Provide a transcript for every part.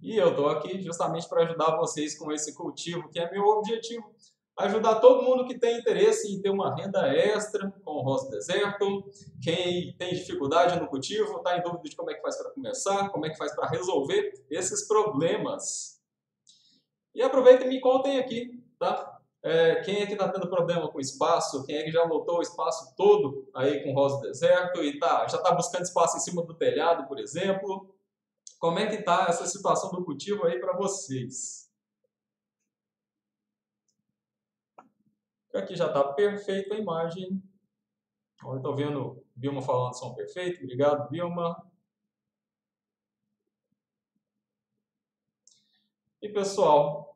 E eu estou aqui justamente para ajudar vocês com esse cultivo, que é meu objetivo. Ajudar todo mundo que tem interesse em ter uma renda extra com o rosa deserto, quem tem dificuldade no cultivo, está em dúvida de como é que faz para começar, como é que faz para resolver esses problemas. E aproveita e me contem aqui, tá? Quem é que está tendo problema com espaço, quem é que já lotou o espaço todo aí com rosa deserto e já está buscando espaço em cima do telhado, por exemplo. Como é que está essa situação do cultivo aí para vocês? Aqui já está perfeita a imagem. Eu estou vendo Vilma falando som perfeito. Obrigado, Vilma. E pessoal,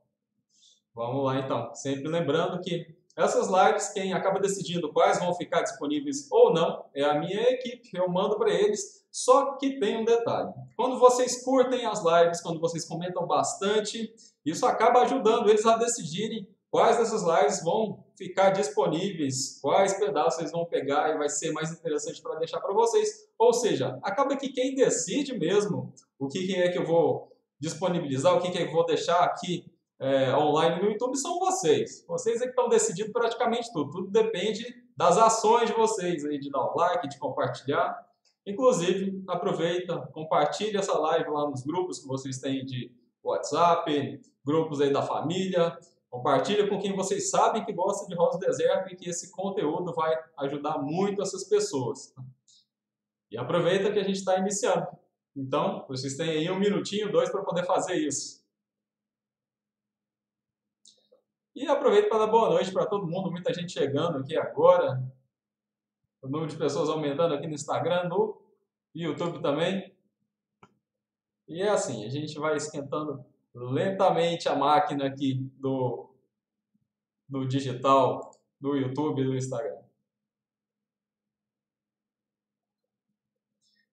vamos lá então. Sempre lembrando que essas lives, quem acaba decidindo quais vão ficar disponíveis ou não, é a minha equipe. Eu mando para eles. Só que tem um detalhe. Quando vocês curtem as lives, quando vocês comentam bastante, isso acaba ajudando eles a decidirem quais dessas lives vão ficar disponíveis, quais pedaços eles vão pegar e vai ser mais interessante para deixar para vocês. Ou seja, acaba que quem decide mesmo o que é que eu vou disponibilizar, o que é que eu vou deixar aqui online no YouTube são vocês. Vocês é que estão decidindo praticamente tudo. Tudo depende das ações de vocês, aí, de dar um like, de compartilhar. Inclusive, aproveita, compartilha essa live lá nos grupos que vocês têm de WhatsApp, grupos aí da família. Compartilha com quem vocês sabem que gosta de rosa deserto e que esse conteúdo vai ajudar muito essas pessoas. E aproveita que a gente está iniciando. Então, vocês têm aí 1 minutinho, 2 para poder fazer isso. E aproveito para dar boa noite para todo mundo, muita gente chegando aqui agora. O número de pessoas aumentando aqui no Instagram, no YouTube também. E é assim, a gente vai esquentando lentamente a máquina aqui do digital, do YouTube e do Instagram.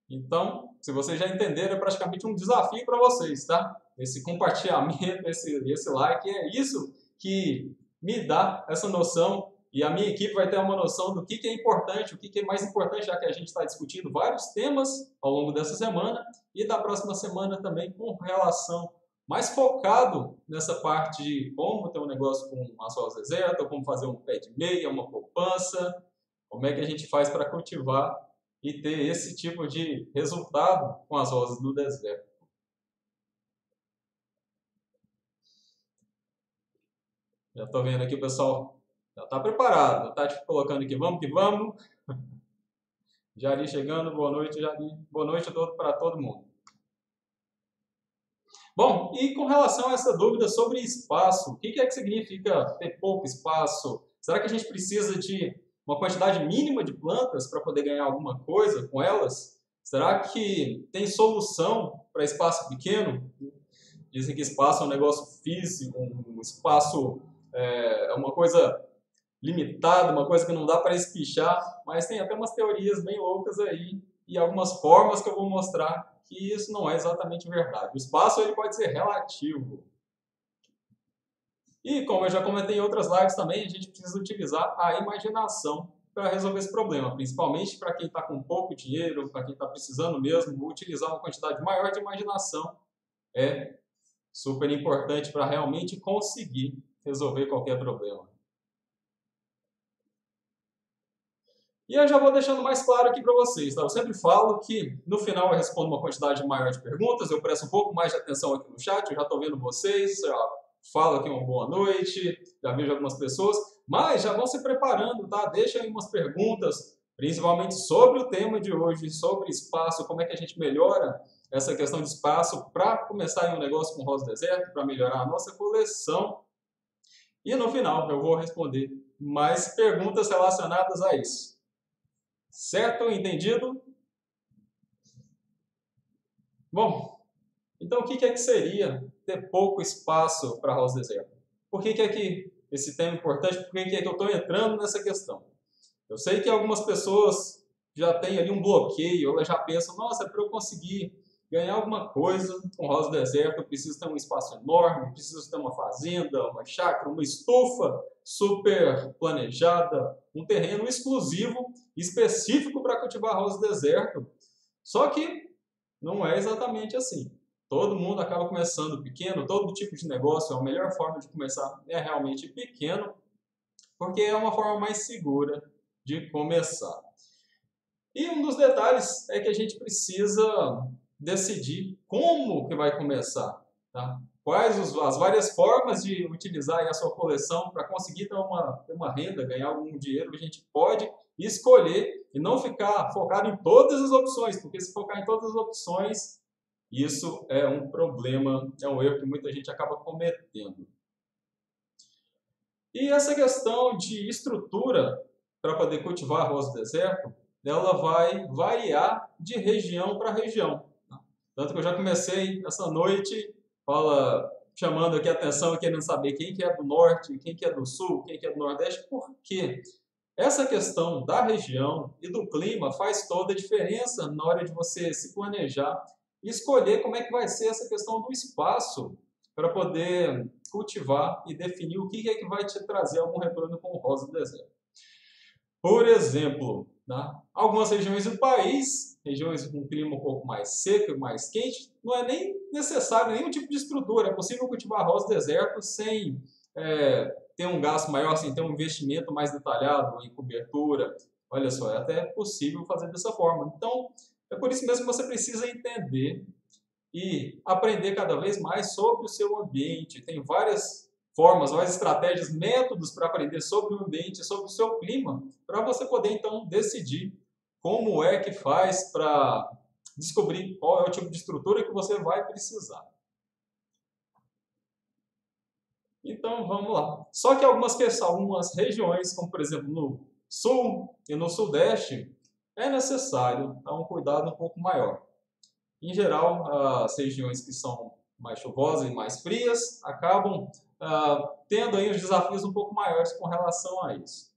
Então, se vocês já entenderam, é praticamente um desafio para vocês, tá? Esse compartilhamento, esse like, é isso que me dá essa noção e a minha equipe vai ter uma noção do que é importante, o que é mais importante, já que a gente está discutindo vários temas ao longo dessa semana e da próxima semana também com relação mais focado nessa parte de como ter um negócio com as rosas desertas, como fazer um pé de meia, uma poupança, como é que a gente faz para cultivar e ter esse tipo de resultado com as rosas do deserto. Já estou vendo aqui o pessoal já está preparado, está colocando aqui, vamos que vamos. Jari chegando, boa noite, Jari. Boa noite para todo mundo. Bom, e com relação a essa dúvida sobre espaço, o que é que significa ter pouco espaço? Será que a gente precisa de uma quantidade mínima de plantas para poder ganhar alguma coisa com elas? Será que tem solução para espaço pequeno? Dizem que espaço é um negócio físico, um espaço é uma coisa limitada, uma coisa que não dá para espichar, mas tem até umas teorias bem loucas aí e algumas formas que eu vou mostrar que isso não é exatamente verdade. O espaço ele pode ser relativo. E como eu já comentei em outras lives também, a gente precisa utilizar a imaginação para resolver esse problema, principalmente para quem está com pouco dinheiro, para quem está precisando mesmo, utilizar uma quantidade maior de imaginação é super importante para realmente conseguir resolver qualquer problema. E eu já vou deixando mais claro aqui para vocês, tá? Eu sempre falo que no final eu respondo uma quantidade maior de perguntas, eu presto um pouco mais de atenção aqui no chat, eu já estou vendo vocês, já falo aqui uma boa noite, já vejo algumas pessoas, mas já vão se preparando, tá? Deixem aí umas perguntas, principalmente sobre o tema de hoje, sobre espaço, como é que a gente melhora essa questão de espaço para começar um negócio com rosa deserto, para melhorar a nossa coleção. E no final eu vou responder mais perguntas relacionadas a isso. Certo? Entendido? Bom, então o que é que seria ter pouco espaço para rosa deserto? Por que é que esse tema é importante? Por que é que eu estou entrando nessa questão? Eu sei que algumas pessoas já têm ali um bloqueio, elas já pensam, nossa, para eu conseguir ganhar alguma coisa com rosa deserto, eu preciso ter um espaço enorme, preciso ter uma fazenda, uma chácara, uma estufa super planejada, um terreno exclusivo, específico para cultivar rosa deserto. Só que não é exatamente assim. Todo mundo acaba começando pequeno, todo tipo de negócio, a melhor forma de começar é realmente pequeno, porque é uma forma mais segura de começar. E um dos detalhes é que a gente precisa decidir como que vai começar, tá? Quais as várias formas de utilizar a sua coleção para conseguir ter uma renda, ganhar algum dinheiro, a gente pode escolher e não ficar focado em todas as opções, porque se focar em todas as opções, isso é um problema, é um erro que muita gente acaba cometendo. E essa questão de estrutura para poder cultivar arroz do deserto, ela vai variar de região para região. Tanto que eu já comecei essa noite chamando aqui a atenção e querendo saber quem que é do norte, quem que é do sul, quem que é do nordeste, porque essa questão da região e do clima faz toda a diferença na hora de você se planejar e escolher como é que vai ser essa questão do espaço para poder cultivar e definir o que é que vai te trazer algum retorno com o rosa do deserto. Por exemplo, né, algumas regiões do país, regiões com clima um pouco mais seco e mais quente, não é nem necessário nenhum tipo de estrutura. É possível cultivar arroz do deserto sem ter um gasto maior, sem ter um investimento mais detalhado em cobertura. Olha só, é até possível fazer dessa forma. Então, é por isso mesmo que você precisa entender e aprender cada vez mais sobre o seu ambiente. Tem várias formas, várias estratégias, métodos para aprender sobre o ambiente, sobre o seu clima, para você poder então decidir como é que faz para descobrir qual é o tipo de estrutura que você vai precisar. Então vamos lá. Só que algumas regiões, como por exemplo no sul e no sudeste, é necessário dar um cuidado um pouco maior. Em geral, as regiões que são mais chuvosas e mais frias acabam tendo aí os desafios um pouco maiores com relação a isso.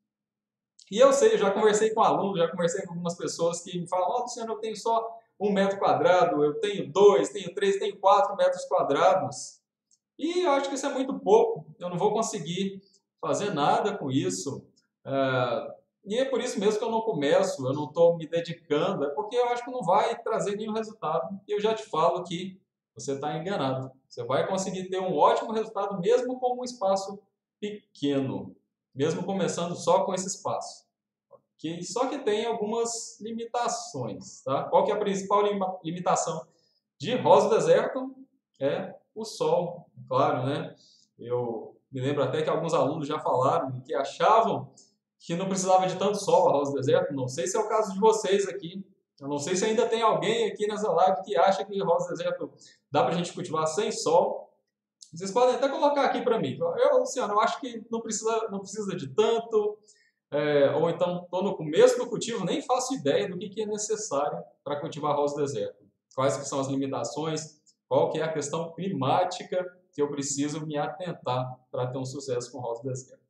E eu sei, eu já conversei com alunos, já conversei com algumas pessoas que me falam: Luciano, eu tenho só 1 metro quadrado, eu tenho 2, tenho 3, tenho 4 metros quadrados. E eu acho que isso é muito pouco, eu não vou conseguir fazer nada com isso. E é por isso mesmo que eu não começo, eu não estou me dedicando, é porque eu acho que não vai trazer nenhum resultado. E eu já te falo que você está enganado. Você vai conseguir ter um ótimo resultado mesmo com um espaço pequeno, mesmo começando só com esse espaço. Só que tem algumas limitações. Tá? Qual que é a principal limitação de rosa do deserto? É o sol, claro, né? Eu me lembro até que alguns alunos já falaram que achavam que não precisava de tanto sol a rosa do deserto. Não sei se é o caso de vocês aqui. Eu não sei se ainda tem alguém aqui nessa live que acha que rosa do deserto dá para a gente cultivar sem sol. Vocês podem até colocar aqui para mim. Luciano, eu acho que não precisa de tanto. Ou então estou no começo do cultivo, nem faço ideia do que é necessário para cultivar rosa do deserto. Quais que são as limitações, qual que é a questão climática que eu preciso me atentar para ter um sucesso com rosa do deserto.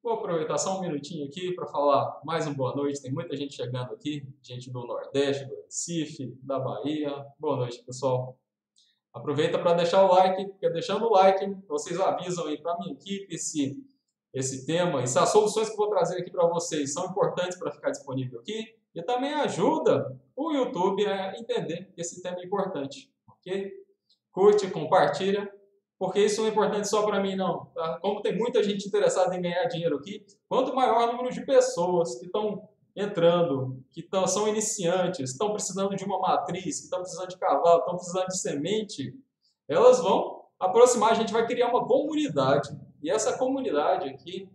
Vou aproveitar só um minutinho aqui para falar mais uma boa noite. Tem muita gente chegando aqui, gente do Nordeste, do Recife, da Bahia. Boa noite, pessoal. Aproveita para deixar o like, porque deixando o like, vocês avisam aí para a minha equipe se esse tema e se as soluções que eu vou trazer aqui para vocês são importantes para ficar disponível aqui. E também ajuda o YouTube a entender que esse tema é importante, ok? Curte, compartilha, porque isso não é importante só para mim, não. Tá? Como tem muita gente interessada em ganhar dinheiro aqui, quanto maior o número de pessoas que estão entrando, são iniciantes, estão precisando de uma matriz, que estão precisando de cavalo, estão precisando de semente, elas vão aproximar, a gente vai criar uma comunidade. E essa comunidade aqui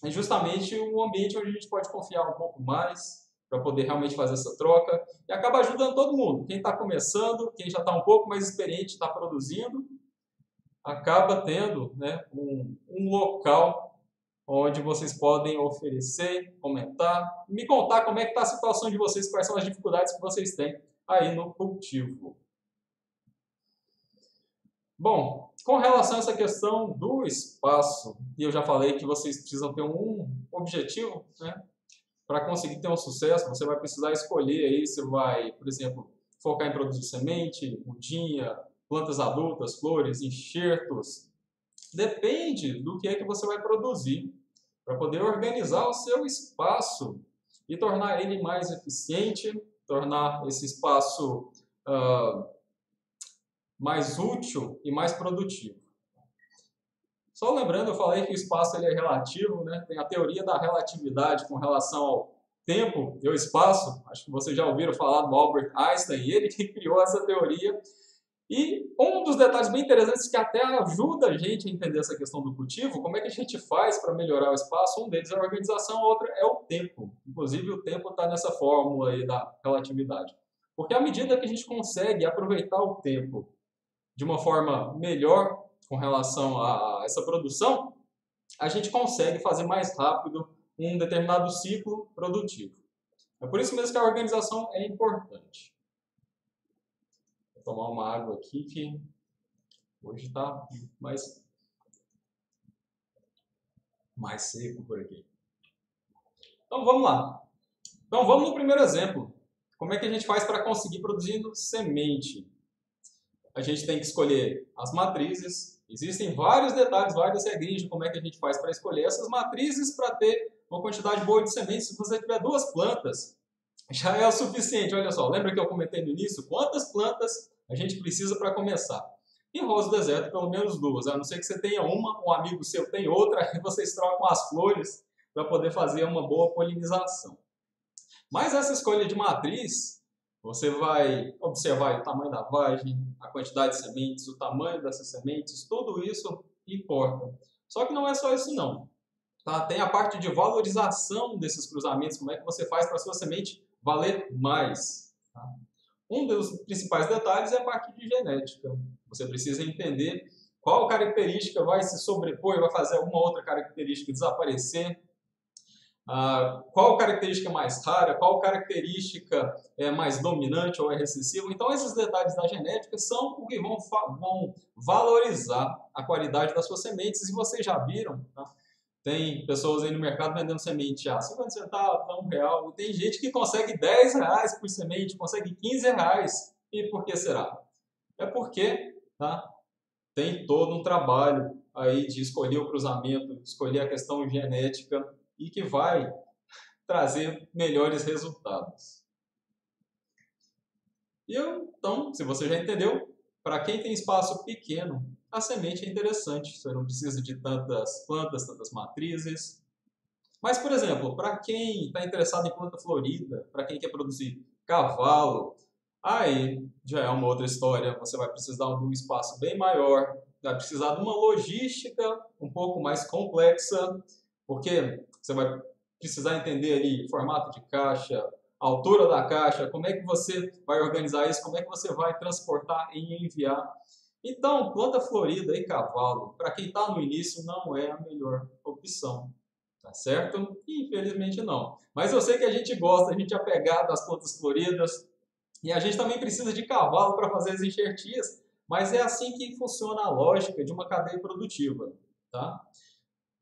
é justamente o ambiente onde a gente pode confiar um pouco mais para poder realmente fazer essa troca e acaba ajudando todo mundo. Quem está começando, quem já está um pouco mais experiente, está produzindo, acaba tendo, né, um local onde vocês podem oferecer, comentar, me contar como é que está a situação de vocês, quais são as dificuldades que vocês têm aí no cultivo. Bom, com relação a essa questão do espaço, e eu já falei que vocês precisam ter um objetivo, né? Para conseguir ter um sucesso, você vai precisar escolher aí, você vai, por exemplo, focar em produzir semente, mudinha, plantas adultas, flores, enxertos. Depende do que é que você vai produzir, para poder organizar o seu espaço e tornar ele mais eficiente tornar esse espaço mais útil e mais produtivo. Só lembrando, eu falei que o espaço ele é relativo, né? Tem a teoria da relatividade com relação ao tempo e ao espaço. Acho que vocês já ouviram falar do Albert Einstein, ele que criou essa teoria. E um dos detalhes bem interessantes que até ajuda a gente a entender essa questão do cultivo, como é que a gente faz para melhorar o espaço, um deles é a organização, o outro é o tempo. Inclusive o tempo está nessa fórmula aí da relatividade. Porque à medida que a gente consegue aproveitar o tempo de uma forma melhor com relação a essa produção, a gente consegue fazer mais rápido um determinado ciclo produtivo. É por isso mesmo que a organização é importante. Vou tomar uma água aqui que hoje está mais seco por aqui. Então vamos lá. Então vamos no primeiro exemplo. Como é que a gente faz para conseguir produzindo semente? A gente tem que escolher as matrizes. Existem vários detalhes, várias regrinhas de como é que a gente faz para escolher essas matrizes para ter uma quantidade boa de sementes. Se você tiver 2 plantas, já é o suficiente. Olha só, lembra que eu comentei no início? Quantas plantas a gente precisa para começar? Em rosa do deserto, pelo menos 2. A não ser que você tenha uma, um amigo seu tem outra, aí vocês trocam as flores para poder fazer uma boa polinização. Mas essa escolha de matriz, você vai observar o tamanho da vagem, a quantidade de sementes, o tamanho dessas sementes, tudo isso importa. Só que não é só isso não. Tá? Tem a parte de valorização desses cruzamentos, como é que você faz para a sua semente valer mais. Tá? Um dos principais detalhes é a parte de genética. Você precisa entender qual característica vai se sobrepor e vai fazer alguma outra característica desaparecer. Qual característica é mais rara, qual característica é mais dominante ou é recessiva. Então, esses detalhes da genética são o que vão valorizar a qualidade das suas sementes. E vocês já viram, tá? Tem pessoas aí no mercado vendendo semente a 50 centavos, a R$1. E tem gente que consegue R$10 por semente, consegue R$15. E por que será? É porque, tá, tem todo um trabalho aí de escolher o cruzamento, de escolher a questão genética, e que vai trazer melhores resultados. Então, se você já entendeu, para quem tem espaço pequeno, a semente é interessante. Você não precisa de tantas plantas, tantas matrizes. Mas, por exemplo, para quem está interessado em planta florida, para quem quer produzir cavalo, aí já é uma outra história. Você vai precisar de um espaço bem maior, vai precisar de uma logística um pouco mais complexa, porque você vai precisar entender ali formato de caixa, altura da caixa, como é que você vai organizar isso, como é que você vai transportar e enviar. Então, planta florida e cavalo, para quem está no início, não é a melhor opção. Tá certo? Infelizmente não. Mas eu sei que a gente gosta, a gente é apegado às plantas floridas e a gente também precisa de cavalo para fazer as enxertias, mas é assim que funciona a lógica de uma cadeia produtiva. Tá?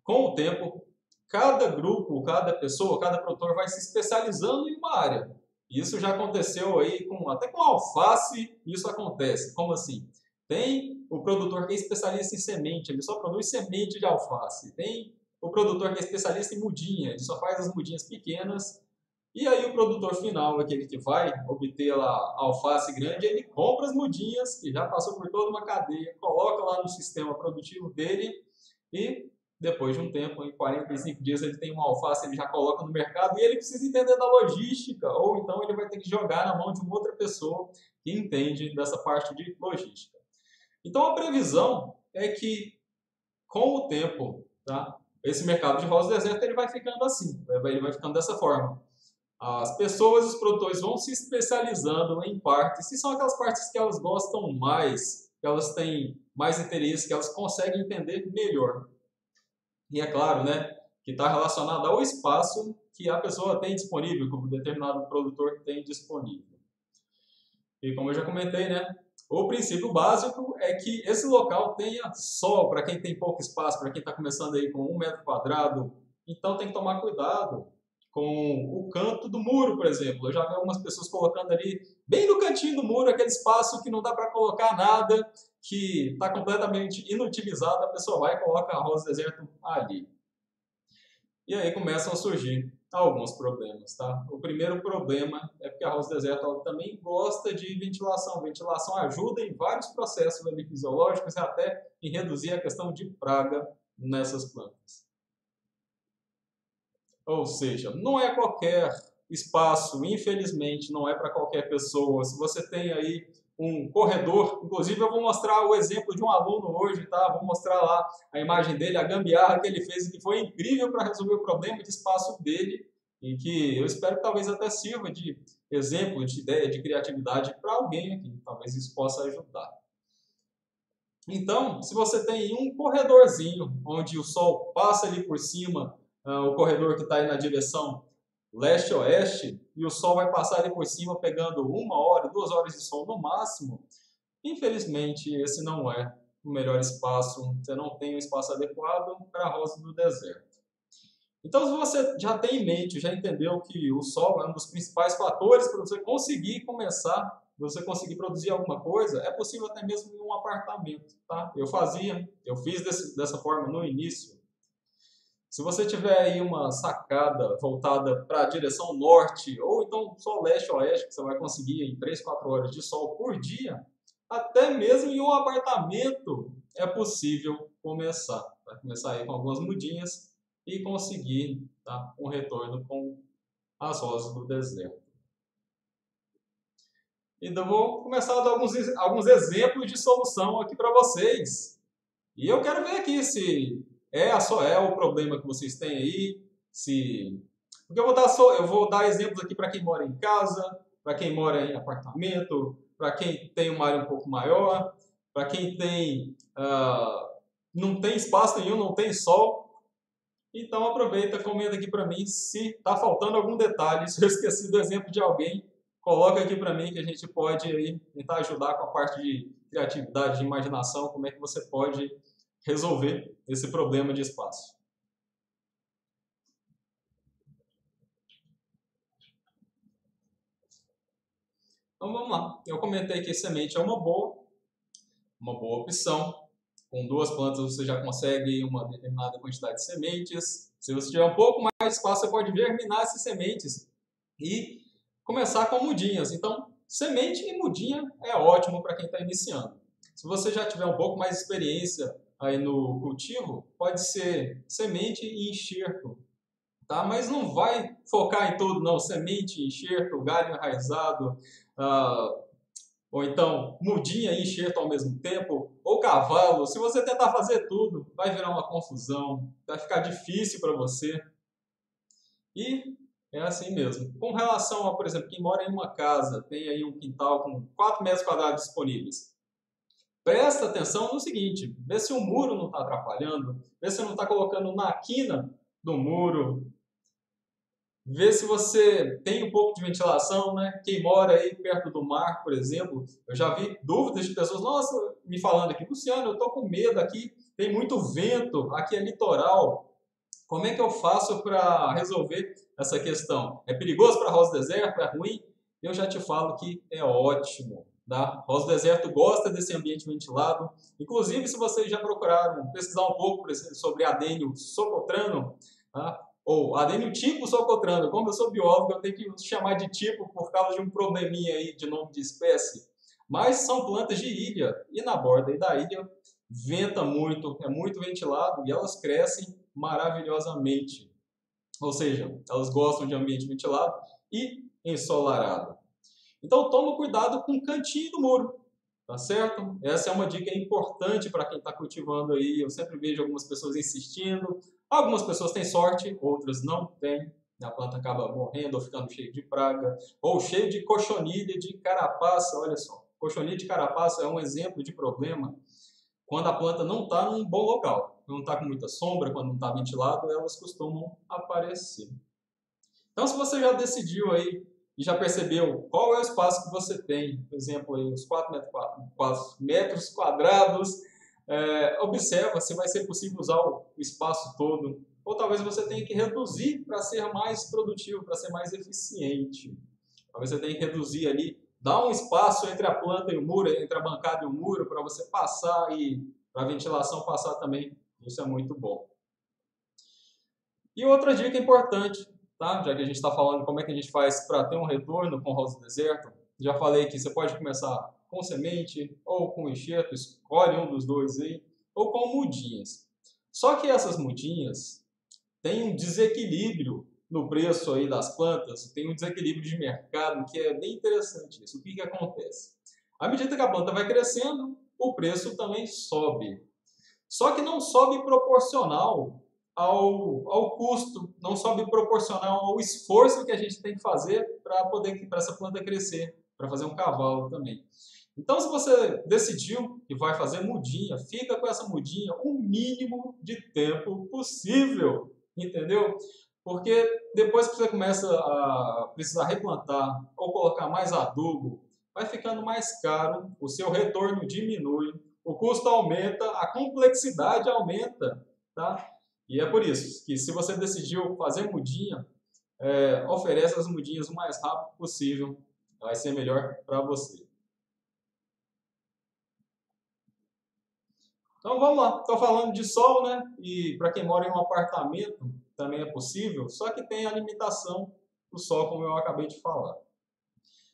Com o tempo, cada grupo, cada pessoa, cada produtor vai se especializando em uma área. Isso já aconteceu aí até com alface, isso acontece. Como assim? Tem o produtor que é especialista em semente, ele só produz semente de alface. Tem o produtor que é especialista em mudinha, ele só faz as mudinhas pequenas. E aí o produtor final, aquele que vai obter lá a alface grande, ele compra as mudinhas, que já passou por toda uma cadeia, coloca lá no sistema produtivo dele e depois de um tempo, em 45 dias, ele tem uma alface, ele já coloca no mercado e ele precisa entender da logística, ou então ele vai ter que jogar na mão de uma outra pessoa que entende dessa parte de logística. Então a previsão é que com o tempo, tá, esse mercado de rosa do deserto ele vai ficando assim, ele vai ficando dessa forma. As pessoas, os produtores vão se especializando em partes, e são aquelas partes que elas gostam mais, que elas têm mais interesse, que elas conseguem entender melhor. E é claro, né, que está relacionado ao espaço que a pessoa tem disponível, que um determinado produtor tem disponível. E como eu já comentei, né, o princípio básico é que esse local tenha sol para quem tem pouco espaço, para quem está começando aí com 1 metro quadrado. Então tem que tomar cuidado com o canto do muro, por exemplo. Eu já vi algumas pessoas colocando ali, bem no cantinho do muro, aquele espaço que não dá para colocar nada, que está completamente inutilizado, a pessoa vai e coloca a rosa do deserto ali. E aí começam a surgir alguns problemas, tá? O primeiro problema é porque a rosa do deserto ela também gosta de ventilação. Ventilação ajuda em vários processos ali fisiológicos e até em reduzir a questão de praga nessas plantas. Ou seja, não é qualquer espaço, infelizmente, não é para qualquer pessoa. Se você tem aí um corredor, inclusive eu vou mostrar o exemplo de um aluno hoje, tá? Vou mostrar lá a imagem dele, a gambiarra que ele fez, que foi incrível para resolver o problema de espaço dele e que eu espero que talvez até sirva de exemplo, de ideia, de criatividade para alguém aqui. Talvez isso possa ajudar. Então, se você tem um corredorzinho onde o sol passa ali por cima, o corredor que está aí na direção leste-oeste, e o sol vai passar ali por cima pegando 1 hora, 2 horas de sol no máximo, infelizmente esse não é o melhor espaço, você não tem um espaço adequado para a rosa do deserto. Então, se você já tem em mente, já entendeu que o sol é um dos principais fatores para você conseguir começar, você conseguir produzir alguma coisa, é possível até mesmo em um apartamento, tá? Eu fiz dessa forma no início. Se você tiver aí uma sacada voltada para a direção norte, ou então só leste-oeste, que você vai conseguir em 3, 4 horas de sol por dia, até mesmo em um apartamento é possível começar. Vai começar aí com algumas mudinhas e conseguir, tá, um retorno com as rosas do deserto. Então, vou começar a dar alguns exemplos de solução aqui para vocês. E eu quero ver aqui se é o problema que vocês têm aí, se... Porque eu vou dar exemplos aqui para quem mora em casa, para quem mora em apartamento, para quem tem uma área um pouco maior, para quem não tem espaço nenhum, não tem sol. Então aproveita, comenta aqui para mim se está faltando algum detalhe, se eu esqueci do exemplo de alguém, coloca aqui para mim que a gente pode aí tentar ajudar com a parte de criatividade, de imaginação, como é que você pode resolver esse problema de espaço. Então vamos lá. Eu comentei que semente é uma boa opção. Com 2 plantas você já consegue uma determinada quantidade de sementes. Se você tiver um pouco mais de espaço, você pode germinar essas sementes e começar com mudinhas. Então, semente e mudinha é ótimo para quem está iniciando. Se você já tiver um pouco mais de experiência aí no cultivo, pode ser semente e enxerto, tá? Mas não vai focar em tudo, não. Semente, enxerto, galho enraizado, ou então mudinha e enxerto ao mesmo tempo, ou cavalo. Se você tentar fazer tudo, vai virar uma confusão, vai ficar difícil para você. E é assim mesmo. Com relação a, por exemplo, quem mora em uma casa, tem aí um quintal com 4 metros quadrados disponíveis. Presta atenção no seguinte, vê se o muro não está atrapalhando, vê se não está colocando na quina do muro, vê se você tem um pouco de ventilação, né? Quem mora aí perto do mar, por exemplo, eu já vi dúvidas de pessoas, nossa, me falando aqui, Luciano, eu estou com medo aqui, tem muito vento, aqui é litoral, como é que eu faço para resolver essa questão? É perigoso para rosa do deserto? É ruim? Eu já te falo que é ótimo. Tá? Rosa do deserto gosta desse ambiente ventilado. Inclusive, se vocês já procuraram pesquisar um pouco sobre Adênio socotrano, tá? Ou Adênio tipo socotrano, como eu sou biólogo, eu tenho que chamar de tipo por causa de um probleminha aí de nome de espécie. Mas são plantas de ilha, e na borda da ilha venta muito, é muito ventilado e elas crescem maravilhosamente. Ou seja, elas gostam de ambiente ventilado e ensolarado. Então toma cuidado com o cantinho do muro, tá certo? Essa é uma dica importante para quem está cultivando aí. Eu sempre vejo algumas pessoas insistindo. Algumas pessoas têm sorte, outras não têm. A planta acaba morrendo ou ficando cheia de praga, ou cheia de cochonilha, de carapaça. Olha só, cochonilha de carapaça é um exemplo de problema quando a planta não está num bom local, não está com muita sombra, quando não está ventilado, elas costumam aparecer. Então, se você já decidiu aí e já percebeu qual é o espaço que você tem, por exemplo, aí, os 4 metros quadrados, observa se vai ser possível usar o espaço todo, ou talvez você tenha que reduzir para ser mais produtivo, para ser mais eficiente. Talvez você tenha que reduzir ali, dar um espaço entre a planta e o muro, entre a bancada e o muro, para você passar e para a ventilação passar também. Isso é muito bom. E outra dica importante, tá? Já que a gente está falando como é que a gente faz para ter um retorno com rosa do deserto, já falei que você pode começar com semente ou com enxerto, escolhe um dos dois aí, ou com mudinhas. Só que essas mudinhas têm um desequilíbrio no preço aí das plantas, tem um desequilíbrio de mercado que é bem interessante isso. O que acontece? À medida que a planta vai crescendo, o preço também sobe. Só que não sobe proporcional ao custo, não sobe proporcional ao esforço que a gente tem que fazer para essa planta crescer, para fazer um cavalo também. Então, se você decidiu que vai fazer mudinha, fica com essa mudinha o mínimo de tempo possível, entendeu? Porque depois que você começa a precisar replantar ou colocar mais adubo, vai ficando mais caro, o seu retorno diminui, o custo aumenta, a complexidade aumenta, tá? E é por isso que se você decidiu fazer mudinha, oferece as mudinhas o mais rápido possível, vai ser melhor para você. Então vamos lá, estou falando de sol, né? E para quem mora em um apartamento também é possível, só que tem a limitação do sol, como eu acabei de falar.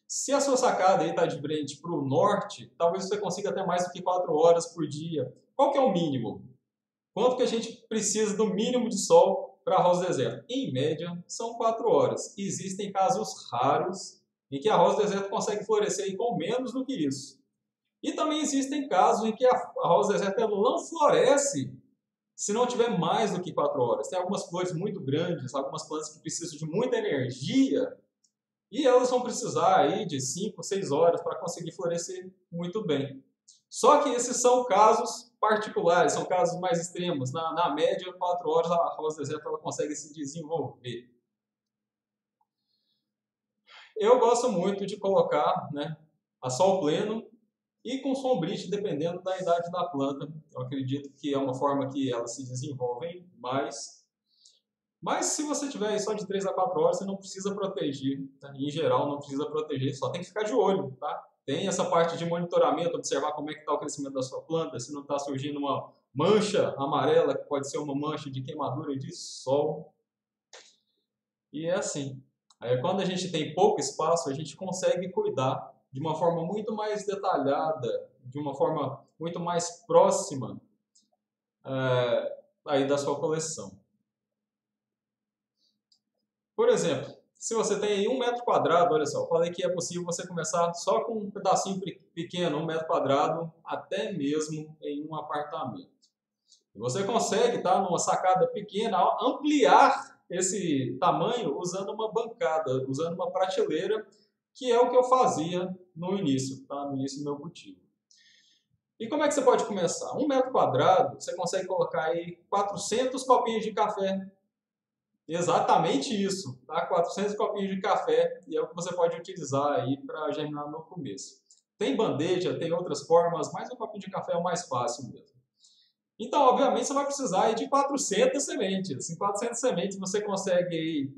Se a sua sacada está de frente para o norte, talvez você consiga até mais do que 4 horas por dia. Qual que é o mínimo? Quanto que a gente precisa do mínimo de sol para a rosa do deserto? Em média, são 4 horas. E existem casos raros em que a rosa do deserto consegue florescer com menos do que isso. E também existem casos em que a rosa do deserto não floresce se não tiver mais do que 4 horas. Tem algumas flores muito grandes, algumas plantas que precisam de muita energia, e elas vão precisar aí de 5, 6 horas para conseguir florescer muito bem. Só que esses são casos particulares, são casos mais extremos. Na média, 4 horas a rosa do deserto ela consegue se desenvolver. Eu gosto muito de colocar, né, a sol pleno e com sombrite, dependendo da idade da planta. Eu acredito que é uma forma que elas se desenvolvem mais. Mas se você tiver aí só de 3 a 4 horas, você não precisa proteger. Tá? Em geral, não precisa proteger, só tem que ficar de olho. Tá? Tem essa parte de monitoramento, observar como é que está o crescimento da sua planta, se não está surgindo uma mancha amarela, que pode ser uma mancha de queimadura de sol. E é assim. Aí, quando a gente tem pouco espaço, a gente consegue cuidar de uma forma muito mais detalhada, de uma forma muito mais próxima aí da sua coleção. Por exemplo, se você tem aí 1 metro quadrado, olha só, eu falei que é possível você começar só com um pedacinho pequeno, 1 metro quadrado, até mesmo em um apartamento. Você consegue, tá, numa sacada pequena, ampliar esse tamanho usando uma bancada, usando uma prateleira, que é o que eu fazia no início, tá, no início do meu cultivo. E como é que você pode começar? 1 metro quadrado, você consegue colocar aí 400 copinhos de café. Exatamente isso, tá? 400 copinhos de café e é o que você pode utilizar aí para germinar no começo. Tem bandeja, tem outras formas, mas o copinho de café é o mais fácil mesmo. Então, obviamente, você vai precisar aí de 400 sementes. Em 400 sementes você consegue aí,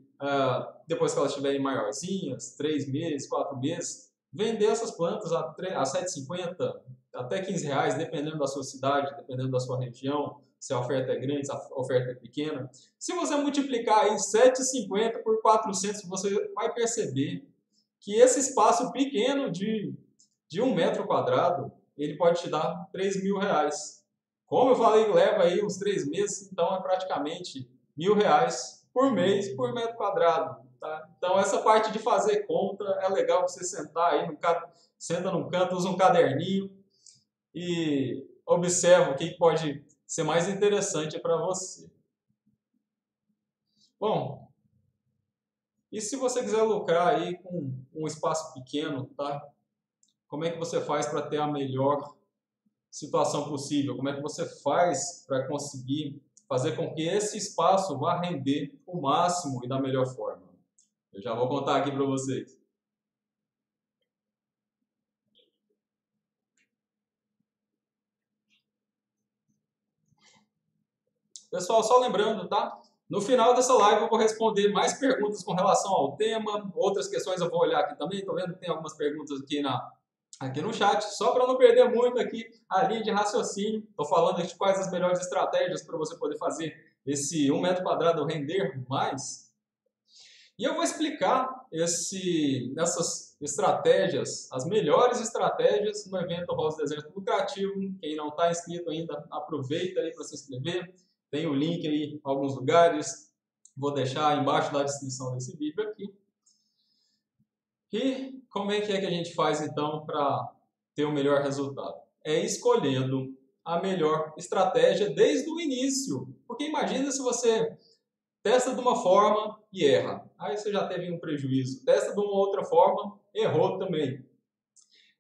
depois que elas estiverem maiorzinhas, 3 meses, 4 meses, vender essas plantas a 7,50 até R$ 15, dependendo da sua cidade, dependendo da sua região, se a oferta é grande, se a oferta é pequena. Se você multiplicar aí 7,50 por 400, você vai perceber que esse espaço pequeno de 1 metro quadrado, ele pode te dar R$ 3.000. Como eu falei, leva aí uns 3 meses, então é praticamente R$ 1.000 por mês por metro quadrado. Tá? Então essa parte de fazer conta é legal você sentar aí, senta num canto, usa um caderninho e observa o que pode ser mais interessante para você. Bom, e se você quiser lucrar aí com um espaço pequeno, tá? Como é que você faz para ter a melhor situação possível? Como é que você faz para conseguir fazer com que esse espaço vá render o máximo e da melhor forma? Eu já vou contar aqui para vocês. Pessoal, só lembrando, tá? No final dessa live eu vou responder mais perguntas com relação ao tema, outras questões eu vou olhar aqui também, estou vendo que tem algumas perguntas aqui no chat, só para não perder muito aqui a linha de raciocínio. Estou falando de quais as melhores estratégias para você poder fazer esse 1 metro quadrado render mais. E eu vou explicar essas estratégias, as melhores estratégias no evento Rosa Deserto Lucrativo. Quem não está inscrito ainda, aproveita aí para se inscrever. Tem o link aí em alguns lugares. Vou deixar embaixo da descrição desse vídeo aqui. E como é que a gente faz então para ter o melhor resultado? É escolhendo a melhor estratégia desde o início. Porque imagina se você testa de uma forma e erra. Aí você já teve um prejuízo. Testa de uma outra forma, errou também.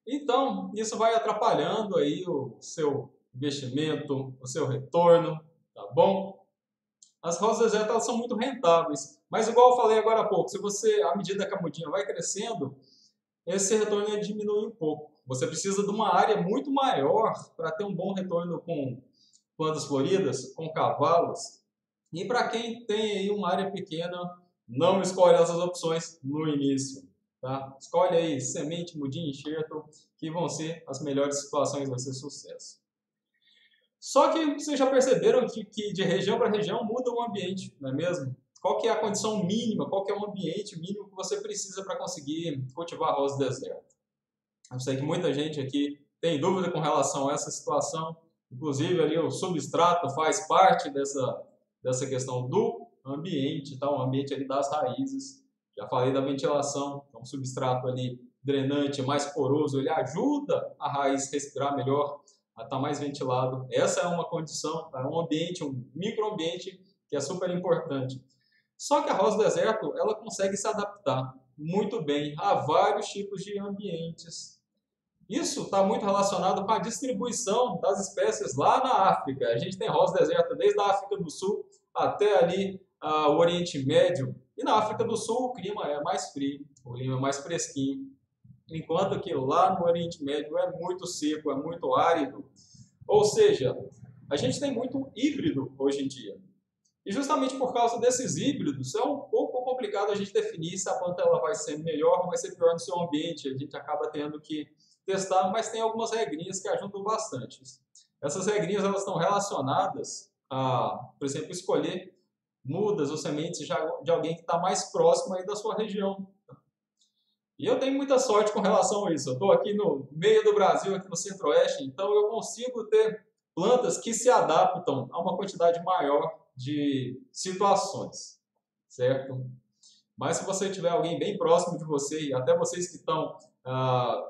Então, isso vai atrapalhando aí o seu investimento, o seu retorno, tá bom? As rosas desertas elas são muito rentáveis, mas igual eu falei agora há pouco, se você, à medida que a mudinha vai crescendo, esse retorno diminui um pouco. Você precisa de uma área muito maior para ter um bom retorno com plantas floridas, com cavalos. E para quem tem aí uma área pequena, não escolhe essas opções no início. Tá? Escolhe aí semente, mudinha, enxerto, que vão ser as melhores situações, vai ser sucesso. Só que vocês já perceberam que de região para região muda o ambiente, não é mesmo? Qual que é a condição mínima, qual que é o ambiente mínimo que você precisa para conseguir cultivar arroz deserto? Eu sei que muita gente aqui tem dúvida com relação a essa situação, inclusive ali o substrato faz parte dessa questão do ambiente, tá? O ambiente ali das raízes. Já falei da ventilação, então o substrato ali drenante, mais poroso, ele ajuda a raiz a respirar melhor, a estar mais ventilado. Essa é uma condição, é um ambiente, um microambiente que é super importante. Só que a rosa do deserto, ela consegue se adaptar muito bem a vários tipos de ambientes. Isso está muito relacionado com a distribuição das espécies lá na África. A gente tem rosa do deserto desde a África do Sul até ali o Oriente Médio. E na África do Sul o clima é mais frio, o clima é mais fresquinho. Enquanto que lá no Oriente Médio é muito seco, é muito árido. Ou seja, a gente tem muito híbrido hoje em dia. E justamente por causa desses híbridos, é um pouco complicado a gente definir se a planta ela vai ser melhor ou vai ser pior no seu ambiente. A gente acaba tendo que testar, mas tem algumas regrinhas que ajudam bastante. Essas regrinhas elas estão relacionadas a, por exemplo, escolher mudas ou sementes de alguém que está mais próximo aí da sua região. E eu tenho muita sorte com relação a isso. Eu estou aqui no meio do Brasil, aqui no Centro-Oeste, então eu consigo ter plantas que se adaptam a uma quantidade maior de situações, certo? Mas se você tiver alguém bem próximo de você, e até vocês que estão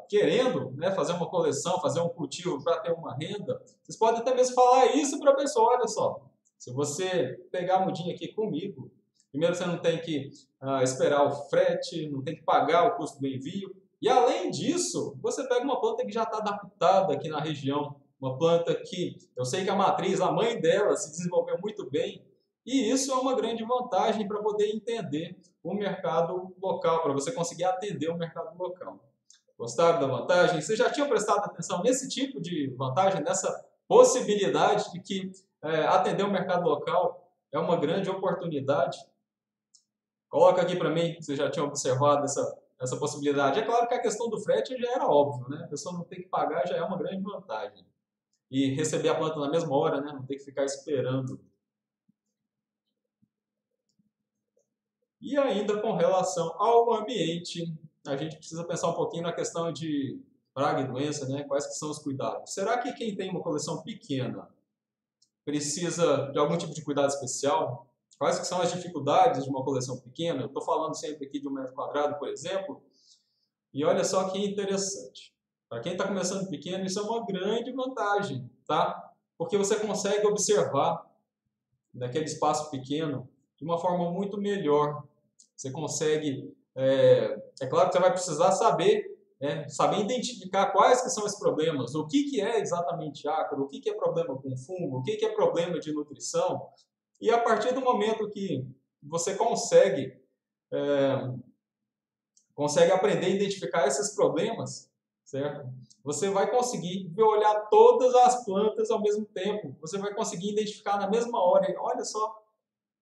querendo, né, fazer uma coleção, fazer um cultivo para ter uma renda, vocês podem até mesmo falar isso para a pessoa, olha só, se você pegar a mudinha aqui comigo, primeiro você não tem que esperar o frete, não tem que pagar o custo do envio, e além disso, você pega uma planta que já está adaptada aqui na região, uma planta que eu sei que a matriz, a mãe dela, se desenvolveu muito bem, e isso é uma grande vantagem para poder entender o mercado local, para você conseguir atender o mercado local. Gostaram da vantagem? Vocês já tinham prestado atenção nesse tipo de vantagem, nessa possibilidade de que atender o mercado local é uma grande oportunidade? Coloca aqui para mim, vocês já tinham observado essa possibilidade. É claro que a questão do frete já era óbvio, né? A pessoa não tem que pagar já é uma grande vantagem. E receber a planta na mesma hora, né? Não tem que ficar esperando. E ainda com relação ao ambiente, a gente precisa pensar um pouquinho na questão de praga e doença, né? Quais que são os cuidados? Será que quem tem uma coleção pequena precisa de algum tipo de cuidado especial? Quais que são as dificuldades de uma coleção pequena? Eu estou falando sempre aqui de 1 metro quadrado, por exemplo. E olha só que interessante. Para quem está começando pequeno, isso é uma grande vantagem, tá? Porque você consegue observar naquele espaço pequeno de uma forma muito melhor. Você consegue, é claro que você vai precisar saber identificar quais que são os problemas, o que é exatamente ácaro, o que é problema com fungo, o que é problema de nutrição. E a partir do momento que você consegue aprender a identificar esses problemas, certo? Você vai conseguir olhar todas as plantas ao mesmo tempo. Você vai conseguir identificar na mesma hora. Olha só,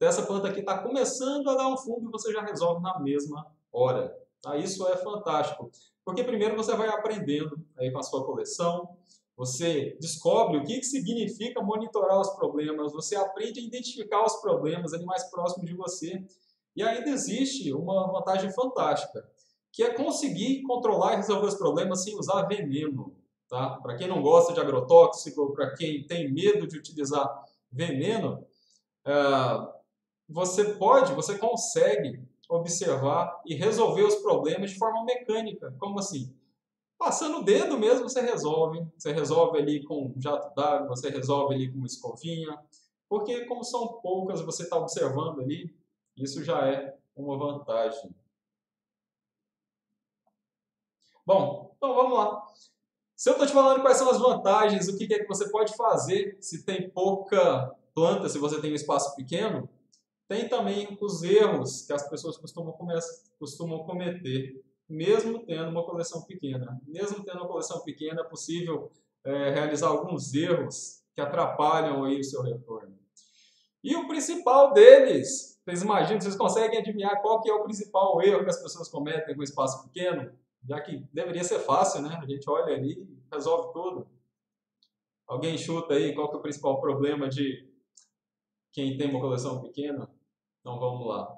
essa planta aqui está começando a dar um fungo e você já resolve na mesma hora. Tá? Isso é fantástico. Porque primeiro você vai aprendendo aí com a sua coleção, você descobre o que significa monitorar os problemas, você aprende a identificar os problemas ali mais próximos de você. E ainda existe uma vantagem fantástica, que é conseguir controlar e resolver os problemas sem usar veneno. Tá? Para quem não gosta de agrotóxico, para quem tem medo de utilizar veneno, você consegue observar e resolver os problemas de forma mecânica. Como assim? Passando o dedo mesmo você resolve. Você resolve ali com um jato d'água, você resolve ali com uma escovinha. Porque como são poucas, você está observando ali, isso já é uma vantagem. Bom, então vamos lá. Se eu estou te falando quais são as vantagens, o que é que você pode fazer se tem pouca planta, se você tem um espaço pequeno, tem também os erros que as pessoas costumam cometer, mesmo tendo uma coleção pequena. Mesmo tendo uma coleção pequena, é possível realizar alguns erros que atrapalham aí o seu retorno. E o principal deles, vocês imaginam, vocês conseguem adivinhar qual que é o principal erro que as pessoas cometem com espaço pequeno? Já que deveria ser fácil, né? A gente olha ali e resolve tudo. Alguém chuta aí qual que é o principal problema de quem tem uma coleção pequena? Então vamos lá.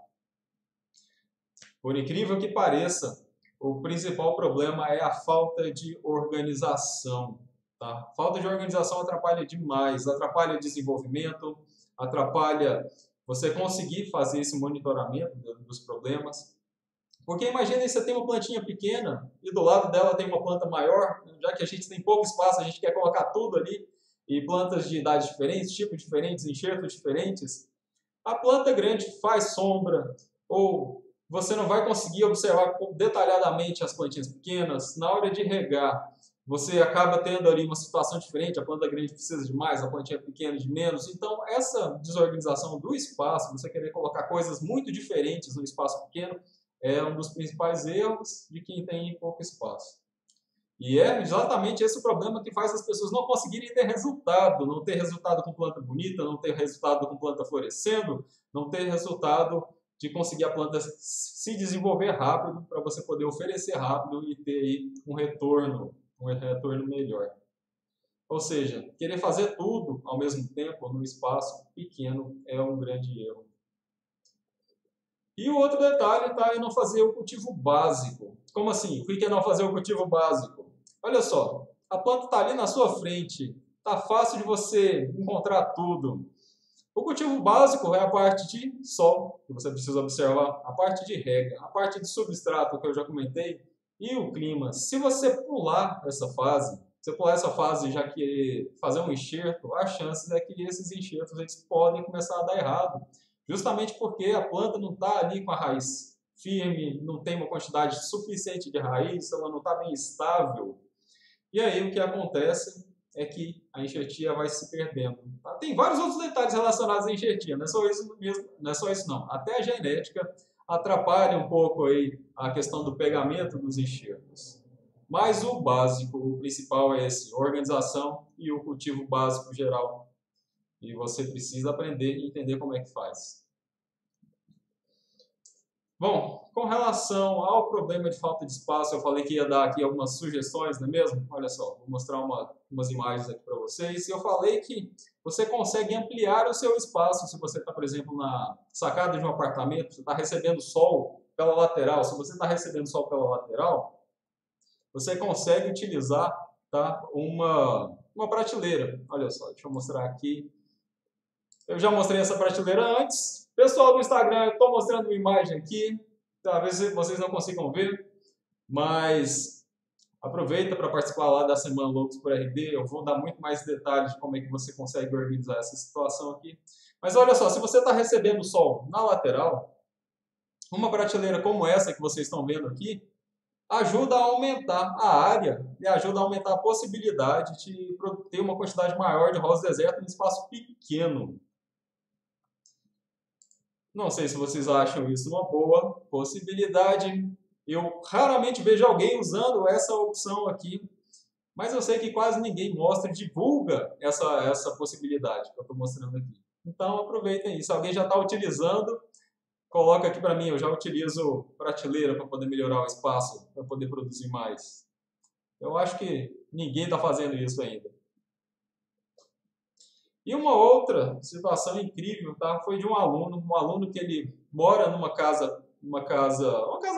Por incrível que pareça, o principal problema é a falta de organização. Tá? Falta de organização atrapalha demais, atrapalha o desenvolvimento, atrapalha você conseguir fazer esse monitoramento dos problemas. Porque imagine você tem uma plantinha pequena e do lado dela tem uma planta maior, já que a gente tem pouco espaço, a gente quer colocar tudo ali, e plantas de idades diferentes, tipos diferentes, enxertos diferentes. A planta grande faz sombra, ou você não vai conseguir observar detalhadamente as plantinhas pequenas. Na hora de regar, você acaba tendo ali uma situação diferente, a planta grande precisa de mais, a plantinha pequena de menos. Então, essa desorganização do espaço, você querer colocar coisas muito diferentes no espaço pequeno, é um dos principais erros de quem tem pouco espaço. E é exatamente esse o problema que faz as pessoas não conseguirem ter resultado, não ter resultado com planta bonita, não ter resultado com planta florescendo, não ter resultado de conseguir a planta se desenvolver rápido para você poder oferecer rápido e ter aí um retorno melhor. Ou seja, querer fazer tudo ao mesmo tempo num espaço pequeno é um grande erro. E o outro detalhe está em não fazer o cultivo básico. Como assim? O que é não fazer o cultivo básico? Olha só, a planta está ali na sua frente, está fácil de você encontrar tudo. O cultivo básico é a parte de sol, que você precisa observar, a parte de rega, a parte de substrato, que eu já comentei, e o clima. Se você pular essa fase, já que fazer um enxerto, a chance é que esses enxertos eles podem começar a dar errado. Justamente porque a planta não está ali com a raiz firme, não tem uma quantidade suficiente de raiz, ela não está bem estável. E aí o que acontece é que a enxertia vai se perdendo. Tá? Tem vários outros detalhes relacionados à enxertia, não é só isso mesmo, não é só isso não. Até a genética atrapalha um pouco aí a questão do pegamento dos enxertos. Mas o básico, o principal é esse, organização e o cultivo básico geral. E você precisa aprender e entender como é que faz. Bom, com relação ao problema de falta de espaço, eu falei que ia dar aqui algumas sugestões, não é mesmo? Olha só, vou mostrar umas imagens aqui para vocês. E eu falei que você consegue ampliar o seu espaço se você está, por exemplo, na sacada de um apartamento, você está recebendo sol pela lateral. Se você está recebendo sol pela lateral, você consegue utilizar, tá, uma prateleira. Olha só, deixa eu mostrar aqui. Eu já mostrei essa prateleira antes. Pessoal do Instagram, eu estou mostrando uma imagem aqui. Talvez vocês não consigam ver, mas aproveita para participar lá da Semana Loucos por RD. Eu vou dar muito mais detalhes de como é que você consegue organizar essa situação aqui. Mas olha só, se você está recebendo sol na lateral, uma prateleira como essa que vocês estão vendo aqui, ajuda a aumentar a área e ajuda a aumentar a possibilidade de ter uma quantidade maior de rosa deserto em um espaço pequeno. Não sei se vocês acham isso uma boa possibilidade. Eu raramente vejo alguém usando essa opção aqui, mas eu sei que quase ninguém mostra e divulga essa possibilidade que eu estou mostrando aqui. Então aproveitem isso. Se alguém já está utilizando, coloca aqui para mim. Eu já utilizo prateleira para poder melhorar o espaço, para poder produzir mais. Eu acho que ninguém está fazendo isso ainda. E uma outra situação incrível, tá? Foi de um aluno que ele mora numa casa, uma casa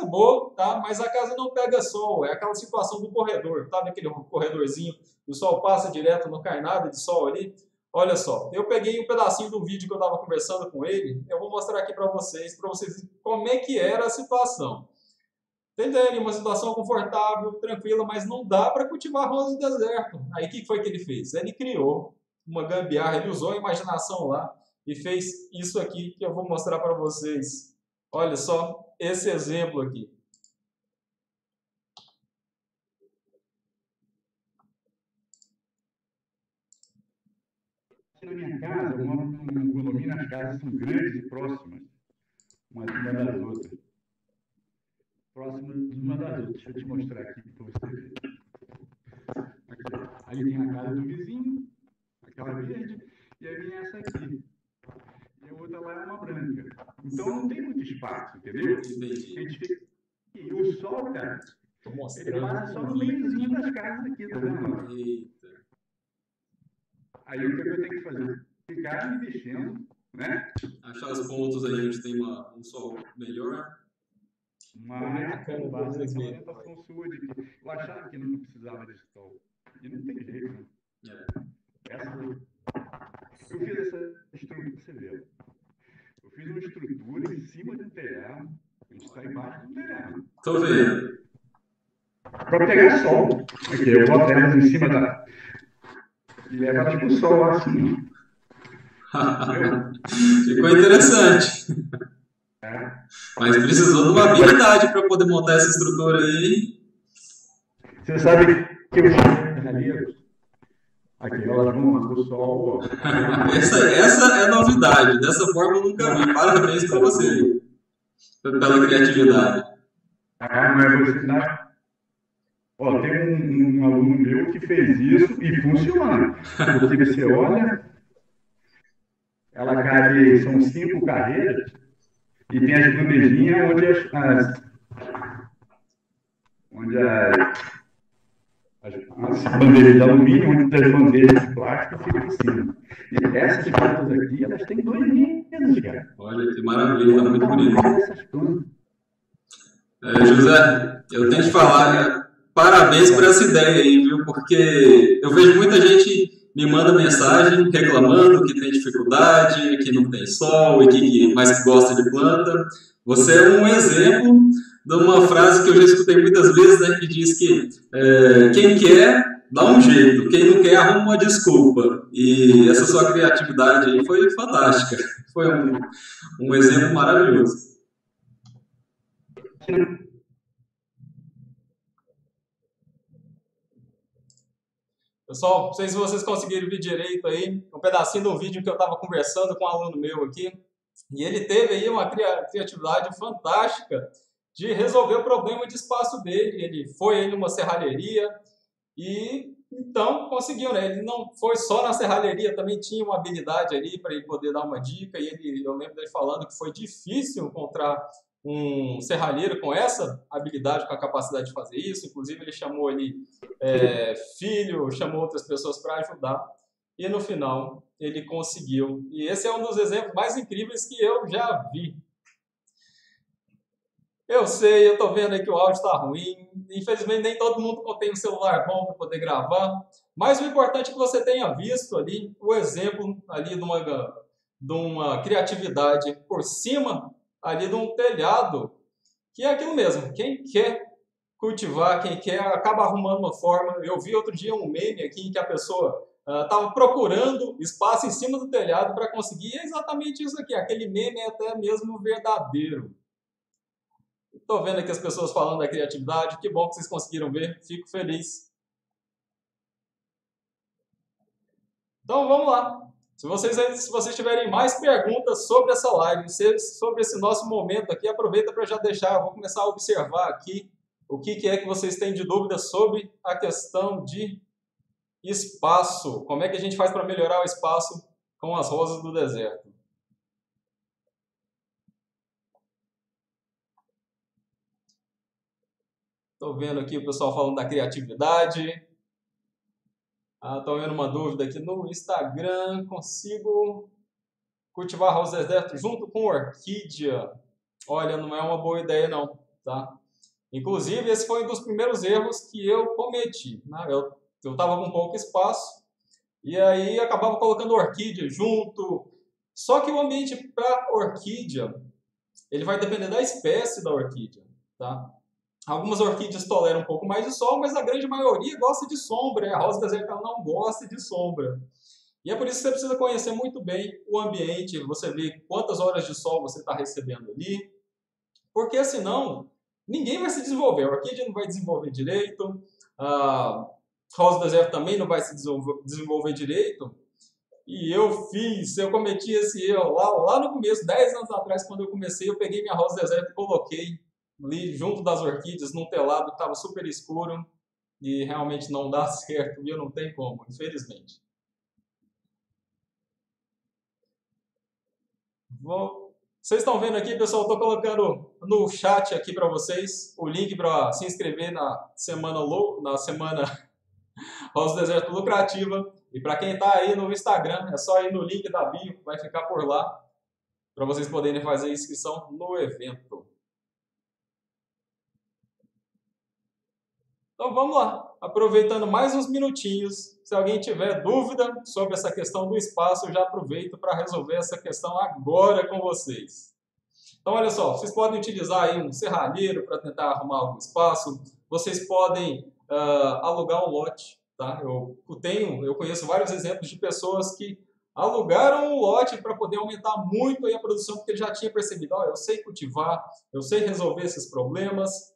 boa, tá? Mas a casa não pega sol, é aquela situação do corredor, tá? Daquele corredorzinho, o sol passa direto, não cai nada de sol ali. Olha só, eu peguei um pedacinho do vídeo que eu estava conversando com ele, eu vou mostrar aqui para vocês verem como é que era a situação. Entendeu? Uma situação confortável, tranquila, mas não dá para cultivar arroz no deserto. Aí o que foi que ele fez? Ele criou uma gambiarra, ele usou a imaginação lá e fez isso aqui que eu vou mostrar para vocês. Olha só esse exemplo aqui. Na minha casa, eu moro num condomínio, as casas são grandes e próximas, uma das outras. Próximas uma das outras. Deixa eu te mostrar aqui para você ver. Aqui, ali tem a casa do vizinho, aquela verde, e aí vem essa aqui. E a outra lá é uma branca. Então não tem muito espaço, entendeu? A gente fica. E o sol, cara, ele passa só no meiozinho das casas aqui, tá vendo? Eita. Aí o que eu tenho que fazer? Ficar me mexendo, né? Achar os pontos aí onde tem um sol melhor. Mas com base nessa orientação sua de que eu achava que não precisava de sol. E não tem jeito, né? Eu fiz essa estrutura, você vê. Eu fiz uma estrutura em cima do telhado. A gente está embaixo do telhado. Tô vendo. Para pegar sol. Aqui, eu boto elas em cima da. E leva tipo o sol lá assim. Ficou interessante. Mas precisou de uma habilidade para poder montar essa estrutura aí. Você sabe que os serralheiros, aqui, elas vão pro sol. Essa é novidade. Dessa forma eu nunca vi. Parabéns para você pela criatividade. Mas você dá. Ó, tem um aluno meu que fez isso e funciona. Porque você olha, ela cabe, são 5 carreiras, e tem as bandejinhas onde as bandejas de alumínio, onde as bandejas de plástico ficam em cima. E essas plantas aqui, elas têm 2 meses, cara. Olha que maravilha, tá muito bonito. José, eu tenho que falar, parabéns por essa ideia aí, viu? Porque eu vejo muita gente me manda mensagem reclamando que tem dificuldade, que não tem sol, mas que gosta de planta. Você é um exemplo de uma frase que eu já escutei muitas vezes, né, que diz que quem quer dá um jeito, quem não quer arruma uma desculpa. E essa sua criatividade aí foi fantástica, foi um exemplo maravilhoso. Pessoal, não sei se vocês conseguiram ver direito aí, um pedacinho do vídeo que eu estava conversando com um aluno meu aqui, e ele teve aí uma criatividade fantástica de resolver o problema de espaço dele. Ele foi em uma serralheria e então conseguiu, né? Ele não foi só na serralheria, também tinha uma habilidade ali para ele poder dar uma dica, e eu lembro dele falando que foi difícil encontrar um serralheiro com essa habilidade, com a capacidade de fazer isso. Inclusive ele chamou ali filho, chamou outras pessoas para ajudar, e no final ele conseguiu. E esse é um dos exemplos mais incríveis que eu já vi. Eu sei, eu estou vendo aí que o áudio está ruim. Infelizmente, nem todo mundo tem um celular bom para poder gravar. Mas o importante é que você tenha visto ali o exemplo ali de uma criatividade por cima ali de um telhado, que é aquilo mesmo. Quem quer cultivar, quem quer, acaba arrumando uma forma. Eu vi outro dia um meme aqui em que a pessoa estava procurando espaço em cima do telhado para conseguir exatamente isso aqui. Aquele meme é até mesmo verdadeiro. Estou vendo aqui as pessoas falando da criatividade. Que bom que vocês conseguiram ver. Fico feliz. Então, vamos lá. Se vocês tiverem mais perguntas sobre essa live, sobre esse nosso momento aqui, aproveita para já deixar. Eu vou começar a observar aqui o que é que vocês têm de dúvida sobre a questão de espaço. Como é que a gente faz para melhorar o espaço com as rosas do deserto? Estou vendo aqui o pessoal falando da criatividade. Estou vendo uma dúvida aqui no Instagram. Consigo cultivar rosa deserto junto com orquídea? Olha, não é uma boa ideia não, tá? Inclusive, esse foi um dos primeiros erros que eu cometi, né? Eu estava com pouco espaço e aí acabava colocando orquídea junto. Só que o ambiente para orquídea, ele vai depender da espécie da orquídea, tá? Algumas orquídeas toleram um pouco mais de sol, mas a grande maioria gosta de sombra. A rosa deserta não gosta de sombra. E é por isso que você precisa conhecer muito bem o ambiente, você vê quantas horas de sol você está recebendo ali, porque senão ninguém vai se desenvolver. A orquídea não vai desenvolver direito, a rosa deserta também não vai se desenvolver direito. E eu cometi esse erro lá no começo, 10 anos atrás, quando eu comecei, eu peguei minha rosa deserta e coloquei ali junto das orquídeas, num telado que estava super escuro, e realmente não dá certo, e eu não tenho como, infelizmente. Vocês estão vendo aqui, pessoal, estou colocando no chat aqui para vocês o link para se inscrever na semana Rosa Deserto Lucrativa. E para quem está aí no Instagram, é só ir no link da bio, vai ficar por lá, para vocês poderem fazer a inscrição no evento. Então vamos lá, aproveitando mais uns minutinhos, se alguém tiver dúvida sobre essa questão do espaço, eu já aproveito para resolver essa questão agora com vocês. Então olha só, vocês podem utilizar aí um serralheiro para tentar arrumar algum espaço, vocês podem alugar um lote, tá? Eu conheço vários exemplos de pessoas que alugaram um lote para poder aumentar muito aí a produção, porque ele já tinha percebido, eu sei cultivar, eu sei resolver esses problemas,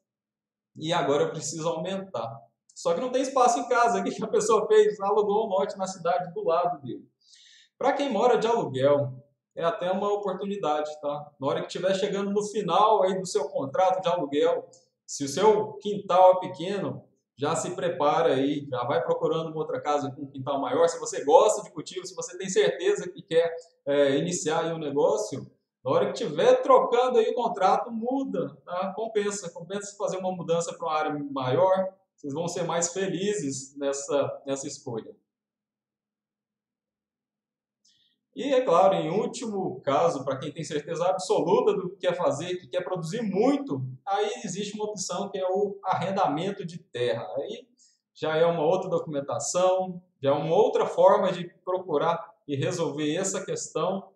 e agora eu preciso aumentar. Só que não tem espaço em casa. O que a pessoa fez? Alugou um lote na cidade do lado dele. Para quem mora de aluguel, é até uma oportunidade, tá? Na hora que estiver chegando no final aí do seu contrato de aluguel, se o seu quintal é pequeno, já se prepara aí, já vai procurando uma outra casa com um quintal maior. Se você gosta de cultivo, se você tem certeza que quer iniciar aí um negócio, na hora que estiver trocando aí o contrato, muda, tá? Compensa fazer uma mudança para uma área maior, vocês vão ser mais felizes nessa escolha. E, é claro, em último caso, para quem tem certeza absoluta do que quer fazer, que quer produzir muito, aí existe uma opção que é o arrendamento de terra. Aí já é uma outra documentação, já é uma outra forma de procurar e resolver essa questão.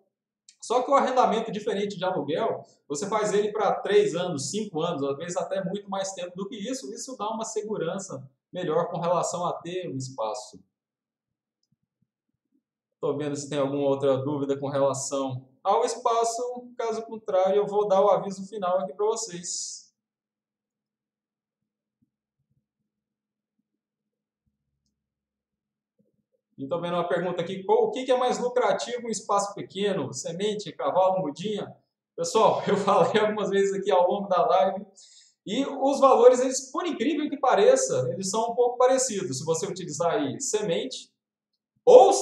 Só que o arrendamento, diferente de aluguel, você faz ele para 3 anos, 5 anos, às vezes até muito mais tempo do que isso. Isso dá uma segurança melhor com relação a ter um espaço. Estou vendo se tem alguma outra dúvida com relação ao espaço. Caso contrário, eu vou dar o aviso final aqui para vocês. E estou vendo uma pergunta aqui, o que é mais lucrativo em espaço pequeno? Semente, cavalo, mudinha? Pessoal, eu falei algumas vezes aqui ao longo da live, e os valores, eles, por incrível que pareça, eles são um pouco parecidos. Se você utilizar aí semente, ou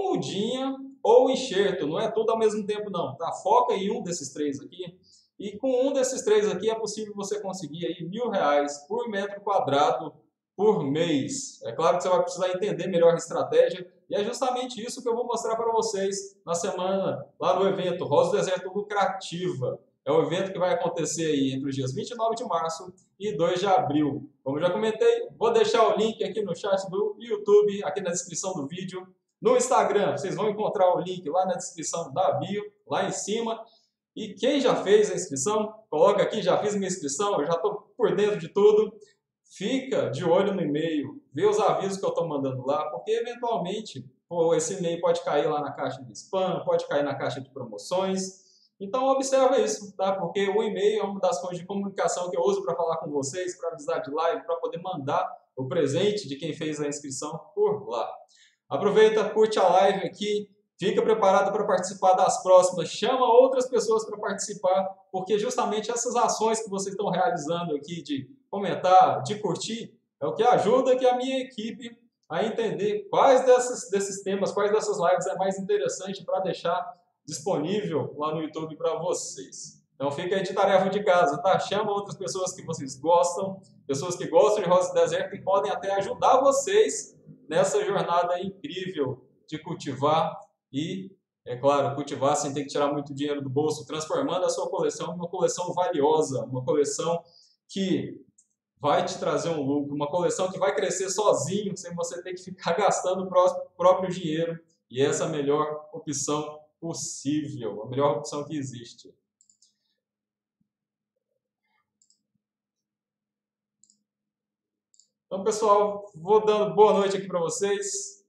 mudinha, ou enxerto, não é tudo ao mesmo tempo não, tá? Foca em um desses três aqui, e com um desses três aqui é possível você conseguir aí R$1.000 por metro quadrado por mês. É claro que você vai precisar entender melhor a estratégia, e é justamente isso que eu vou mostrar para vocês na semana, lá no evento Rosa Deserto Lucrativa. É um evento que vai acontecer aí entre os dias 29 de março e 2 de abril. Como eu já comentei, vou deixar o link aqui no chat do YouTube, aqui na descrição do vídeo. No Instagram, vocês vão encontrar o link lá na descrição da bio, lá em cima. E quem já fez a inscrição, coloca aqui, já fiz minha inscrição, eu já estou por dentro de tudo. Fica de olho no e-mail, vê os avisos que eu estou mandando lá, porque eventualmente esse e-mail pode cair lá na caixa de spam, pode cair na caixa de promoções. Então observa isso, tá? Porque o e-mail é uma das fontes de comunicação que eu uso para falar com vocês, para avisar de live, para poder mandar o presente de quem fez a inscrição por lá. Aproveita, curte a live aqui, fica preparado para participar das próximas, chama outras pessoas para participar, porque justamente essas ações que vocês estão realizando aqui de comentar, de curtir, é o que ajuda que a minha equipe a entender quais desses temas, quais dessas lives é mais interessante para deixar disponível lá no YouTube para vocês. Então fica aí de tarefa de casa, tá? Chama outras pessoas que vocês gostam, pessoas que gostam de Rosa Deserto e podem até ajudar vocês nessa jornada incrível de cultivar e, é claro, cultivar sem ter que tirar muito dinheiro do bolso, transformando a sua coleção em uma coleção valiosa, uma coleção que vai te trazer um lucro, uma coleção que vai crescer sozinho, sem você ter que ficar gastando o próprio dinheiro. E essa é a melhor opção possível, a melhor opção que existe. Então, pessoal, vou dando boa noite aqui para vocês.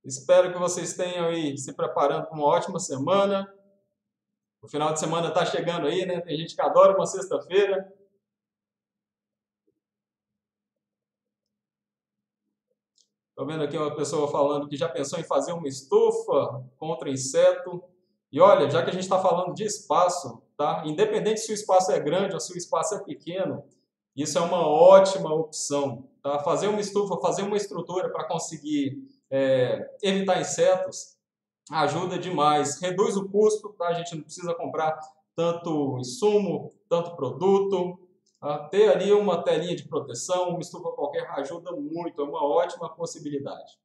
Espero que vocês tenham aí se preparando para uma ótima semana. O final de semana está chegando aí, né? Tem gente que adora uma sexta-feira. Estou vendo aqui uma pessoa falando que já pensou em fazer uma estufa contra inseto. E olha, já que a gente está falando de espaço, tá? Independente se o espaço é grande ou se o espaço é pequeno, isso é uma ótima opção, tá? Fazer uma estufa, fazer uma estrutura para conseguir evitar insetos ajuda demais. Reduz o custo, tá? A gente não precisa comprar tanto insumo, tanto produto. Ter ali uma telinha de proteção, uma estufa qualquer ajuda muito, é uma ótima possibilidade.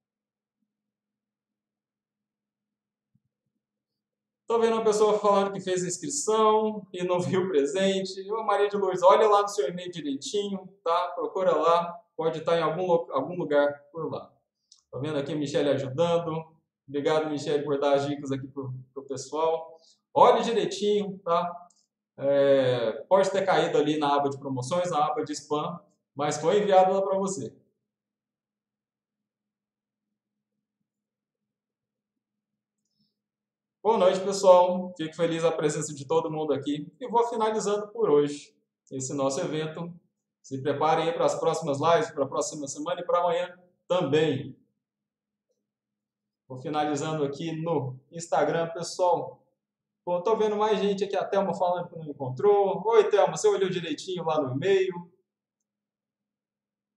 Estou vendo uma pessoa falando que fez a inscrição e não viu o presente. Ô, Maria de Lourdes, olha lá no seu e-mail direitinho, tá? Procura lá, pode estar em algum lugar por lá. Estou vendo aqui a Michelle ajudando. Obrigado, Michelle, por dar as dicas aqui para o pessoal. Olhe direitinho, tá? Pode ter caído ali na aba de promoções, na aba de spam, mas foi enviado lá para você. Boa noite, pessoal. Fico feliz a presença de todo mundo aqui e vou finalizando por hoje esse nosso evento. Se preparem aí para as próximas lives, para a próxima semana e para amanhã também. Vou finalizando aqui no Instagram, pessoal. Bom, tô vendo mais gente aqui, a Thelma falando que não encontrou. Oi, Thelma, você olhou direitinho lá no e-mail?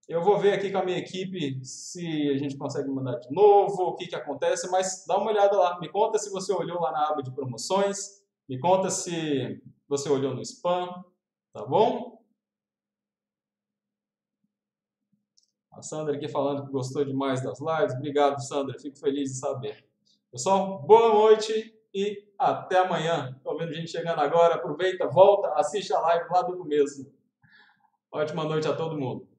Eu vou ver aqui com a minha equipe se a gente consegue mandar de novo, o que acontece, mas dá uma olhada lá. Me conta se você olhou lá na aba de promoções, me conta se você olhou no spam, tá bom? A Sandra aqui falando que gostou demais das lives. Obrigado, Sandra, fico feliz de saber. Pessoal, boa noite e até amanhã. Estou vendo gente chegando agora. Aproveita, volta, assiste a live lá do começo. Ótima noite a todo mundo.